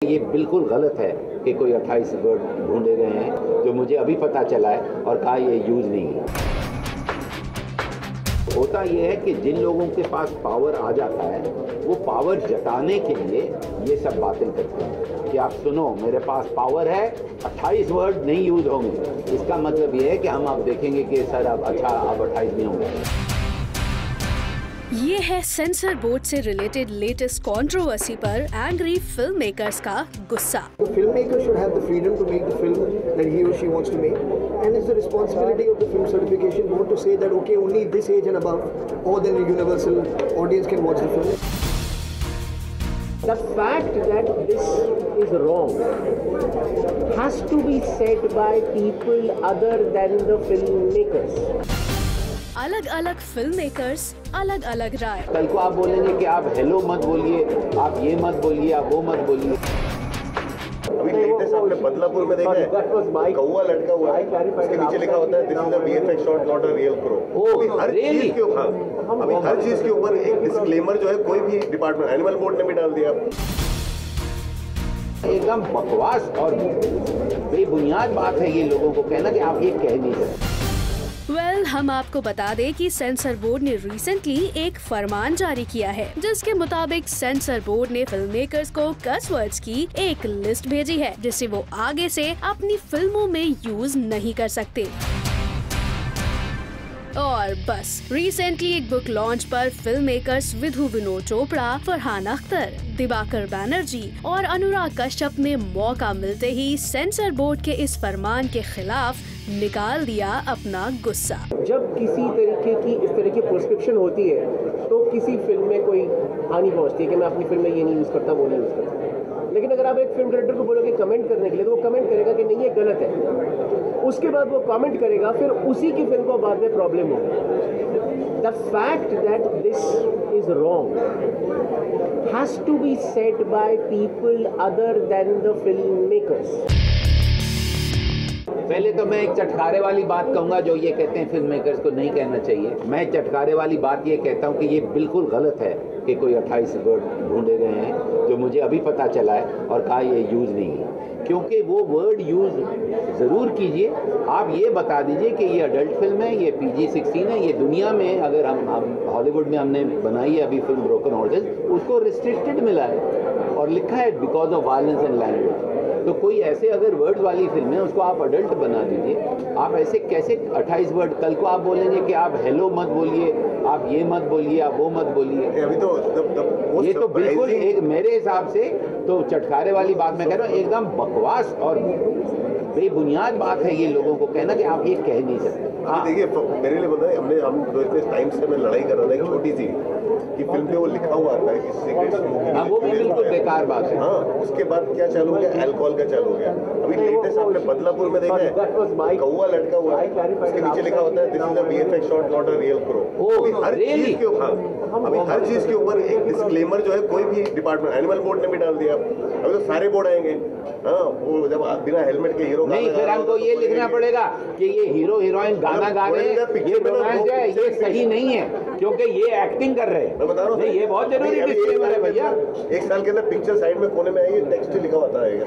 ये बिल्कुल गलत है कि कोई 28 वर्ड ढूंढे गए हैं जो मुझे अभी पता चला है और कहा ये यूज नहीं है। होता ये है कि जिन लोगों के पास पावर आ जाता है वो पावर जताने के लिए ये सब बातें करते हैं कि आप सुनो मेरे पास पावर है, 28 वर्ड नहीं यूज होंगे। इसका मतलब ये है कि हम अब देखेंगे कि सर अब अच्छा अब 28 नहीं होंगे। ये है सेंसर बोर्ड से रिलेटेड लेटेस्ट कंट्रोवर्सी पर एंग्री फिल्म मेकर्स का गुस्सा। The filmmaker should have the freedom to make the film that he or she wants to make, and it's the responsibility of the film certification board to say that okay, only this age and above, or then the universal audience can watch the film. The fact that this is wrong has to be said by people other than the filmmakers. अलग अलग film makers अलग अलग राय। कल को आप बोलेंगे कि आप हेलो मत बोलिए, आप ये मत बोलिए, आप वो मत बोलिए। अभी लेटेस्ट आपने बदलापुर में देखा है, कौवा लटका हुआ है, उसके नीचे लिखा होता है this is a VFX shot not a real crow. हर चीज के ऊपर अभी हर चीज के ऊपर एक डिस्क्लेमर जो है कोई भी डिपार्टमेंट एनिमल बोर्ड ने भी डाल दिया। एकदम बकवास और बेबुनियाद बात है ये लोगों को कहना कि आप ये कह नहीं सकते। हम आपको बता दें कि सेंसर बोर्ड ने रिसेंटली एक फरमान जारी किया है जिसके मुताबिक सेंसर बोर्ड ने फिल्म मेकर्स को कस वर्ड्स की एक लिस्ट भेजी है जिसे वो आगे से अपनी फिल्मों में यूज नहीं कर सकते। और बस रिसेंटली एक बुक लॉन्च पर फिल्म मेकर्स विधु विनोद चोपड़ा, फरहान अख्तर, दिवाकर बैनर्जी और अनुराग कश्यप ने मौका मिलते ही सेंसर बोर्ड के इस फरमान के खिलाफ निकाल दिया अपना गुस्सा। जब किसी तरीके की इस तरह की प्रिस्क्रिप्शन होती है तो किसी फिल्म में कोई हानि पहुंचती है कि मैं अपनी फिल्म में ये नहीं यूज करता, वो नहीं यूज करता। लेकिन अगर आप एक फिल्म डायरेक्टर को बोलोगे कमेंट करने के लिए तो वो कमेंट करेगा कि नहीं ये गलत है। उसके बाद वो कमेंट करेगा, फिर उसी की फिल्म को बाद में प्रॉब्लम होगी। The fact that this is wrong has to be said by people other than the film makers. पहले तो मैं एक चटखारे वाली बात कहूंगा जो ये कहते हैं फिल्म मेकर्स को नहीं कहना चाहिए। मैं चटखारे वाली बात ये कहता हूँ कि ये बिल्कुल गलत है कि कोई 28 वर्ड ढूंढे गए हैं जो मुझे अभी पता चला है और कहा ये यूज नहीं है। क्योंकि वो वर्ड यूज ज़रूर कीजिए। आप ये बता दीजिए कि ये अडल्ट फिल्म है, ये PG-16 है। ये दुनिया में अगर हम हॉलीवुड में हमने बनाई है अभी फिल्म ब्रोकन हॉर्सेस, उसको रिस्ट्रिक्टेड मिला है और लिखा है because of violence and language. तो कोई ऐसे अगर वर्ड्स वाली फिल्म है उसको आप अडल्ट बना दीजिए। आप ऐसे कैसे 28 वर्ड, कल को आप बोलेंगे कि आप हेलो मत बोलिए, आप ये मत बोलिए, आप वो मत बोलिए। अभी तो ये तो बिल्कुल एक मेरे हिसाब से तो चटखारे वाली बात मैं कह रहा हूँ, एकदम बकवास और बेबुनियाद बात है ये लोगों को कहना कि आप ये कह नहीं सकते। हाँ देखिए, मेरे लिए पता है हम इतने टाइम से मैं लड़ाई कर रहा था एक छोटी सी कि फिल्म पे वो लिखा हुआ आता है कि सिगरेट स्मोकिंग। हाँ वो भी बिल्कुल बेकार बात है। हाँ उसके बाद क्या चालू हो गया, अल्कोहल का चालू हो गया। अभी लेटेस्ट आपने बदलापुर में देखा है, कौवा लटका हुआ है, उसके नीचे लिखा होता है this is a VFX shot not a real crow. हर चीज के ऊपर अभी हर चीज के ऊपर एक डिस्क्लेमर जो है कोई भी डिपार्टमेंट एनिमल बोर्ड ने भी डाल दिया। अभी तो सारे बोर्ड आएंगे। हाँ वो जब बिना हेलमेट के हीरो नहीं, फिर हमको ये लिखना पड़ेगा कि ये हीरो हीरोइन गाना गा रहे हैं, ये रोमांस है, ये सही नहीं है क्योंकि ये एक्टिंग कर रहे हैं। मैं बता रहा हूँ ये बहुत जरूरी डिस्क्लेमर है भैया। एक साल के अंदर पिक्चर साइड में कोने में आएगी, टेक्स्ट लिखा होता है।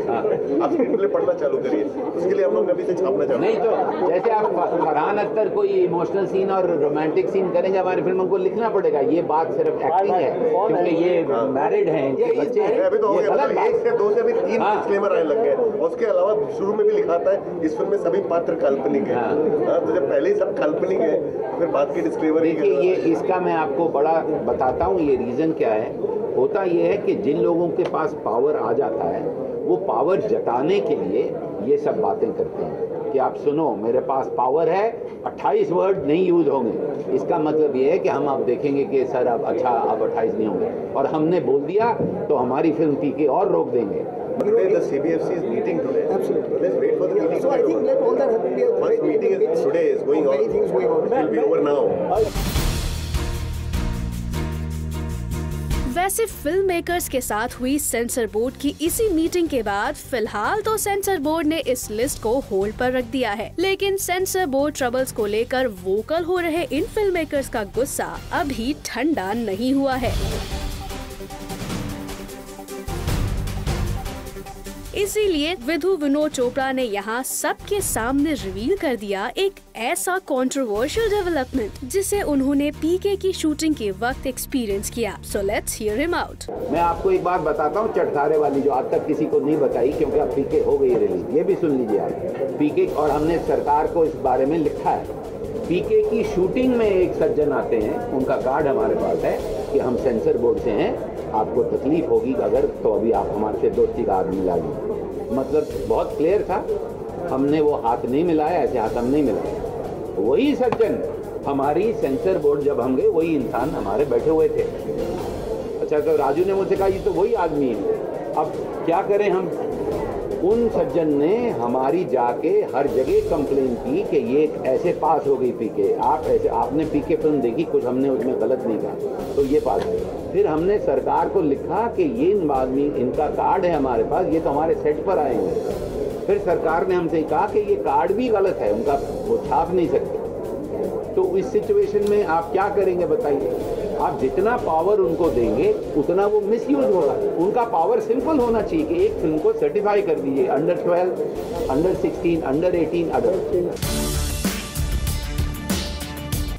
आप स्क्रीन प्ले पढ़ना चालू करिए, उसके लिए हम लोग अभी से छापना चाहते नहीं तो जैसे आप फरहान अख्तर कोई इमोशनल सीन और रोमांटिक सीन करेंगे हमारी फिल्म को लिखना पड़ेगा ये बात सिर्फ एक्टिंग है क्योंकि ये मैरिड हैं, इनके बच्चे हैं। अभी तो हो गया, 1 से 2 से अभी 3 डिस्क्लेमर आने लग गए। उसके अलावा शुरू में भी लिखा था इस फिल्म में सभी पात्र काल्पनिक है। तो जब पहले ही सब काल्पनिक है फिर बात की डिस्क्लेमर। देखिए ये इसका मैं आपको बड़ा बताता हूँ ये रीजन क्या है। होता ये है कि जिन लोगों के पास पावर आ जाता है वो पावर जताने के लिए ये सब बातें करते हैं कि आप सुनो मेरे पास पावर है, 28 वर्ड नहीं यूज होंगे। इसका मतलब ये है कि हम अब देखेंगे कि सर अब अच्छा अब 28 नहीं होंगे और हमने बोल दिया तो हमारी फिल्म पीके और रोक देंगे। The CBFC is meeting today. Absolutely. Let's wait for the meeting. So I think let all that happen. Once meeting is today is going on. Many things going on. It will be over now. वैसे film makers के साथ हुई sensor board की इसी meeting के बाद फिलहाल तो सेंसर बोर्ड ने इस लिस्ट को होल्ड पर रख दिया है, लेकिन सेंसर बोर्ड ट्रबल्स को लेकर वोकल हो रहे इन फिल्म मेकर्स का गुस्सा अभी ठंडा नहीं हुआ है। इसीलिए विधु विनोद चोपड़ा ने यहाँ सबके सामने रिवील कर दिया एक ऐसा कंट्रोवर्शियल डेवलपमेंट जिसे उन्होंने पीके की शूटिंग के वक्त एक्सपीरियंस किया। So let's hear him out. मैं आपको एक बात बताता हूँ चटखारे वाली, जो आज तक किसी को नहीं बताई, क्योंकि अब पीके हो गई रिलीज। ये भी सुन लीजिए आप, पीके, और हमने सरकार को इस बारे में लिखा है। पीके की शूटिंग में एक सज्जन आते हैं, उनका कार्ड हमारे पास है कि हम सेंसर बोर्ड से हैं, आपको तकलीफ होगी अगर तो अभी आप हमारे से दोस्ती का हाथ मिला लीजिए। मतलब बहुत क्लियर था, हमने वो हाथ नहीं मिलाया, ऐसे हाथ हम नहीं मिलाया। वही सज्जन हमारी सेंसर बोर्ड जब हम गए, वही इंसान हमारे बैठे हुए थे। अच्छा, तो राजू ने मुझसे कहा ये तो वही आदमी है। अब क्या करें हम? उन सज्जन ने हमारी जाके हर जगह कंप्लेन की कि ये ऐसे पास हो गई पीके, आप ऐसे, आपने पीके फिल्म देखी, कुछ हमने उसमें गलत नहीं कहा, तो ये पास हो। फिर हमने सरकार को लिखा कि ये आदमी, इनका कार्ड है हमारे पास, ये तो हमारे सेट पर आएंगे। फिर सरकार ने हमसे कहा कि ये कार्ड भी गलत है, उनका वो छाप नहीं सकते। तो इस सिचुएशन में आप क्या करेंगे बताइए? आप जितना पावर उनको देंगे उतना वो मिसयूज होगा। उनका पावर सिंपल होना चाहिए कि एक फिल्म को सर्टिफाई कर दीजिए, अंडर 12, अंडर 16, अंडर 18, अडल्ट।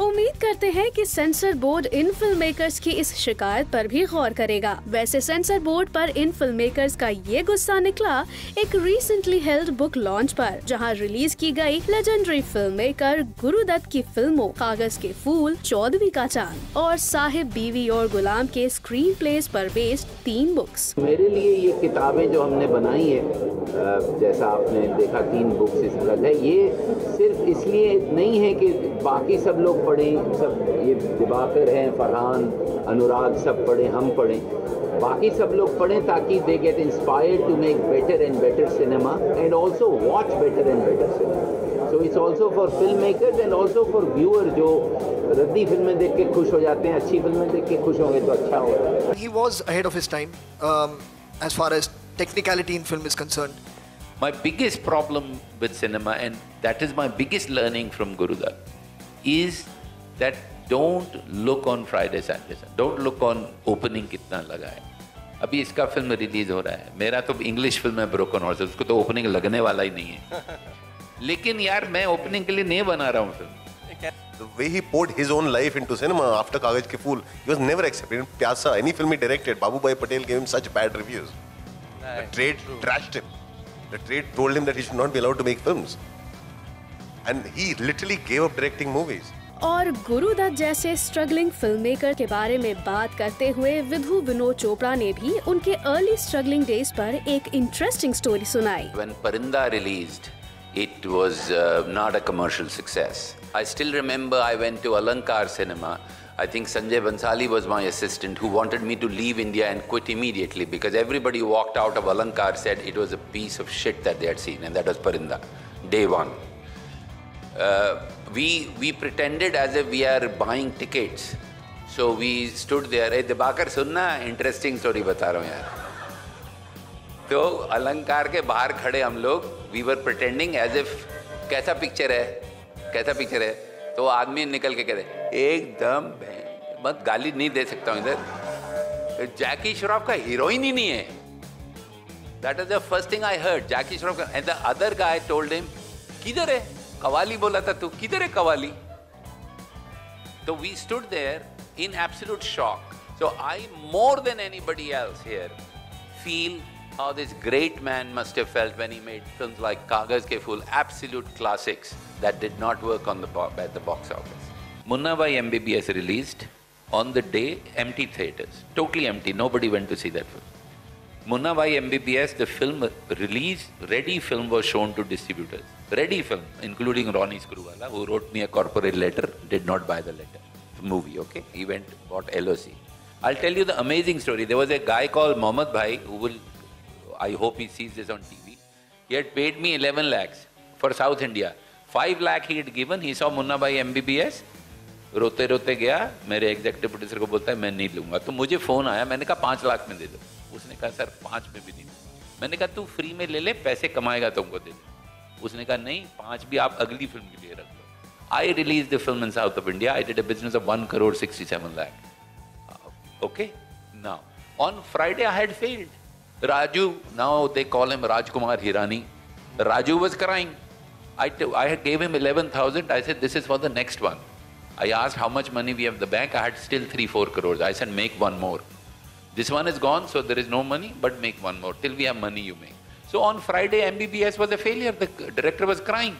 उम्मीद करते हैं कि सेंसर बोर्ड इन फिल्म मेकर्स की इस शिकायत पर भी गौर करेगा। वैसे सेंसर बोर्ड पर इन फिल्म मेकर्स का ये गुस्सा निकला एक रिसेंटली हेल्ड बुक लॉन्च पर, जहां रिलीज की गई लेजेंडरी फिल्म मेकर गुरुदत्त की फिल्मों कागज के फूल, 14वीं का चांद और साहिब, बीवी और गुलाम के स्क्रीन प्लेस पर बेस्ड 3 बुक्स। मेरे लिए ये किताबें जो हमने बनाई है, जैसा आपने देखा 3 बुक्स इस तरह है, ये सिर्फ इसलिए नहीं है कि बाकी सब लोग पढ़ें, सब ये दिबाकर हैं, फरहान, अनुराग सब पढ़ें, हम पढ़ें, बाकी सब लोग पढ़ें ताकि they get inspired to make better and better cinema and also watch better and better cinema. So it's also for film makers and also for viewer, जो रद्दी फिल्में देख के खुश हो जाते हैं, अच्छी फिल्में देख के खुश होंगे तो अच्छा होगा। He was ahead of his time as far as technicality in film is concerned. My biggest problem with cinema, and that is my biggest learning from Gurudat, is that don't look on Friday, Saturday. Don't look on opening कितना लगा है। अभी इसका film release हो रहा है, मेरा तो इंग्लिश फिल्म है ब्रोकन हॉर्सेस, उसको तो ओपनिंग लगने वाला ही नहीं है। लेकिन यार मैं ओपनिंग के लिए नहीं बना रहा हूँ film. The way he poured his own life into cinema after Kagaz Ke Phool, he was never accepted. In Pyasa, any film he directed, Babu Bhai Patel gave him such bad reviews. The trade trashed him. The trade told him that he should not be allowed to make films. And he literally gave up directing movies. और गुरुदत्त जैसे struggling film maker के बारे में बात करते हुए विधु विनोद चोपड़ा ने भी उनके अर्ली स्ट्रगलिंग डेज पर एक इंटरेस्टिंग स्टोरी सुनाई। When Parinda released, it was not a commercial success. I still remember I went to Alankar Cinema. I think Sanjay Bansali was my assistant, who wanted me to leave India and quit immediately because everybody who walked out of Alankar said it was a piece of shit that they had seen, and that was Parinda, day one. We pretended as if we are buying tickets. So we stood there. Hey, Dibakar, सुनना, interesting story बता रहा हूँ यार। तो अलंकार के बाहर खड़े हम लोग, we were pretending as if कैसा पिक्चर है, तो आदमी निकल के कहते एकदम मत, गाली नहीं दे सकता हूँ इधर, जैकी श्रॉफ का हीरोइन ही नहीं है। That is the first thing I heard, जैकी श्रॉफ का। And the other guy told him, किधर है कवाली, बोला था तू, किधर है qawwali? So we stood there in absolute shock. So I, more than anybody else here, feel how this great man must have felt when he made films like Kagaz Ke Phool, absolute classics that did not work on at the box office. Munna Bhai MBBS released on the day, empty theatres, totally empty, nobody went to see that film. Munna Bhai MBBS, the film release, ready film was shown to distributors. Ready film, including Ronnie Screwvala, who wrote me a corporate letter, did not buy the letter. Movie, okay? He went, bought LOC. I'll tell you the amazing story. There was a guy called Mohammed Bhai, who will, I hope he sees this on TV. He had paid me 11 lakhs for South India. 5 lakh he had given. He saw Munna Bhai MBBS. रोते रोते गया, मेरे executive producer को बोलता है मैं नहीं लूंगा। तो मुझे फोन आया, मैंने कहा 5 लाख में दे दो। उसने कहा सर 5 में भी नहीं दूंगा। मैंने कहा तू फ्री में ले ले, पैसे कमाएगा तुमको दे दे। उसने कहा नहीं, 5 भी आप अगली फिल्म के लिए रख लो। I released the film in South of India. I did a business of 1 crore 67 lakh. Okay? Now, on Friday I had failed. Raju, now they call him Rajkumar Hirani. Raju was crying. I gave him 11,000. I said, this is for the next one. I asked how much money we have in the bank. I had still 3-4 crores. I said, make one more. This one is gone, so there is no money, but make one more. Till we have money, you make. So on Friday, MBBS was a failure. The director was crying.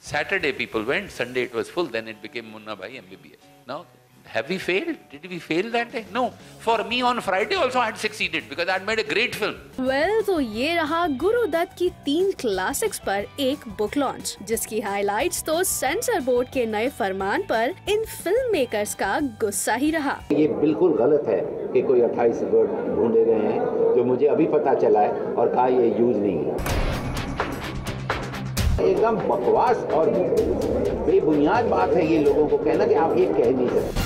Saturday, people went. Sunday, it was full. Then it became Munna Bhai MBBS. Now, have we failed? Did we fail that day? No. For me, on Friday also, I had succeeded because I had made a great film. Well, तो ये रहा गुरु दत्त की 3 classics पर एक book launch, जिसकी highlights तो sensor board के नए फरमान पर इन फिल्म मेकर्स का गुस्सा ही रहा। ये बिल्कुल गलत है कि कोई 28 वर्ड ढूंढे गए हैं, जो मुझे अभी पता चला है और कहा ये यूज नहीं है। एकदम बकवास और बेबुनियाद बात है ये लोगों को कहना कि आप ये कह नहीं सकते।